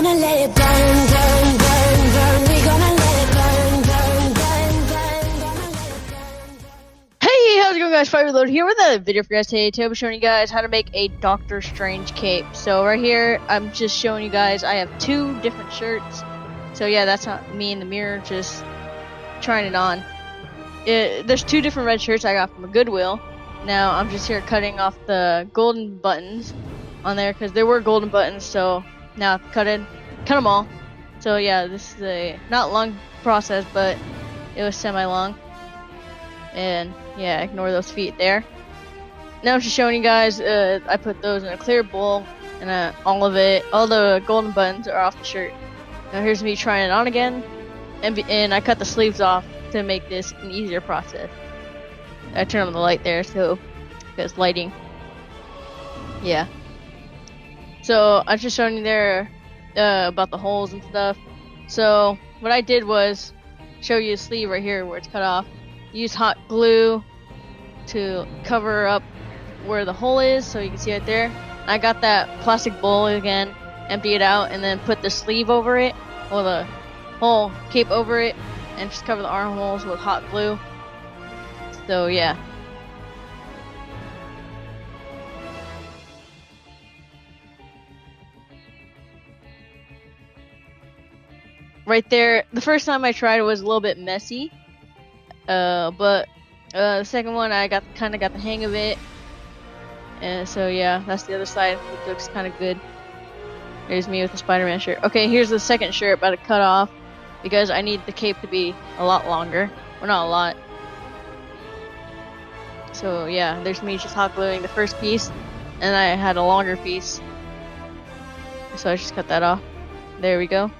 gonna let it burn, burn, burn, burn. We gonna let it burn, burn, burn, burn. Gonna let it burn, burn. Hey, how's it going, guys? Fire Reload here with a video for you guys today. Today I'll be showing you guys how to make a Doctor Strange cape. So right here, I'm just showing you guys I have two different shirts. So yeah, that's not me in the mirror, just trying it on. There's two different red shirts I got from a Goodwill. Now I'm just here cutting off the golden buttons on there because there were golden buttons. So now I've cut them all. So yeah, this is a not long process, but it was semi-long. And yeah, ignore those feet there. Now I'm just showing you guys, I put those in a clear bowl, and all the golden buttons are off the shirt. Now here's me trying it on again, and I cut the sleeves off to make this an easier process. I turned on the light there, so because lighting. Yeah. So I was just showing you there about the holes and stuff. So what I did was show you a sleeve right here where it's cut off. Use hot glue to cover up where the hole is, so you can see right there. I got that plastic bowl again, empty it out, and then put the sleeve over it, or the whole cape over it, and just cover the armholes with hot glue. So yeah. Right there, the first time I tried it was a little bit messy, but the second one I kind of got the hang of it, and so yeah, that's the other side. It looks kind of good. There's me with the Spider-Man shirt. Okay, here's the second shirt about to cut off because I need the cape to be a lot longer. Well, not a lot. So yeah, there's me just hot gluing the first piece, and I had a longer piece, so I just cut that off. There we go.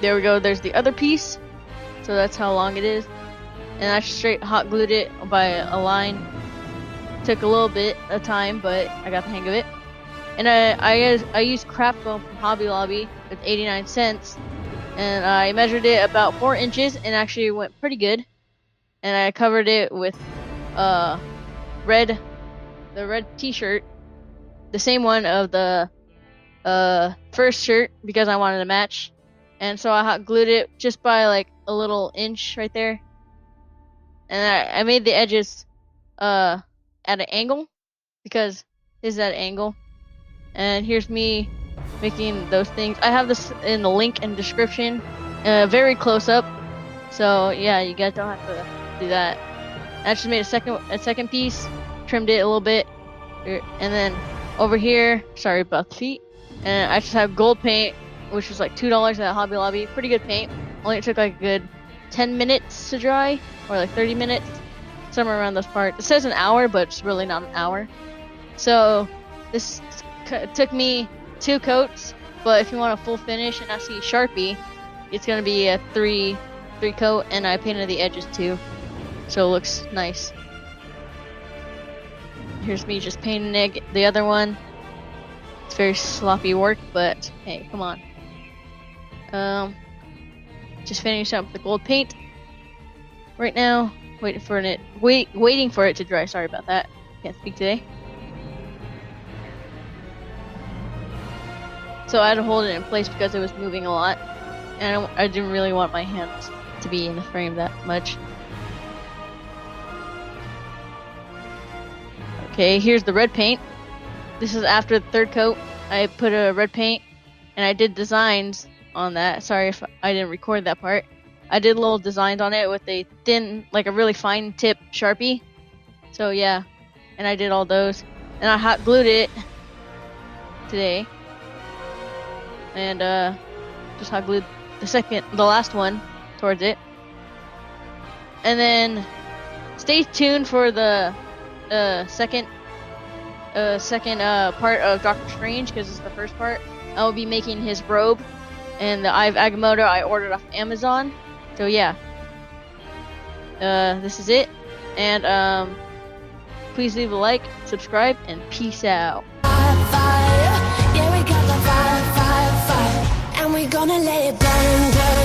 There we go, there's the other piece. So that's how long it is. And I straight hot glued it by a line. Took a little bit of time, but I got the hang of it. And I used craft foam from Hobby Lobby with 89 cents. And I measured it about 4 inches and actually went pretty good. And I covered it with the red t-shirt. The same one of the first shirt because I wanted to match. And so I hot glued it just by like a little inch right there. And I made the edges at an angle because this is at an angle. And here's me making those things. I have this in the link in the description, very close up. So yeah, you guys don't have to do that. I just made a second piece, trimmed it a little bit, and then over here, sorry about the feet. And I just have gold paint, which was like $2 at Hobby Lobby. Pretty good paint. Only took like a good 10 minutes to dry, or like 30 minutes, somewhere around those parts. It says an hour, but it's really not an hour. So this took me 2 coats, but if you want a full finish and I see Sharpie, it's gonna be a three coat, and I painted the edges too, so it looks nice. Here's me just painting the other one. It's very sloppy work, but hey, come on. Just finishing up the gold paint right now. Waiting for it to dry. Sorry about that. Can't speak today. So I had to hold it in place because it was moving a lot, and I didn't really want my hands to be in the frame that much. Okay, here's the red paint. This is after the third coat. I put a red paint, and I did designs on that. Sorry if I didn't record that part. I did little designs on it with a thin, like a really fine tip Sharpie. So yeah, and I did all those, and I hot glued it today, and just hot glued the last one towards it. And then stay tuned for the second part of Dr. Strange, because it's the first part. I will be making his robe, and the Eye of Agamotto I ordered off Amazon. So yeah, this is it, and please leave a like, subscribe, and peace out. Fire, yeah, we got the fire, fire, fire, and we gonna let it burn, burn.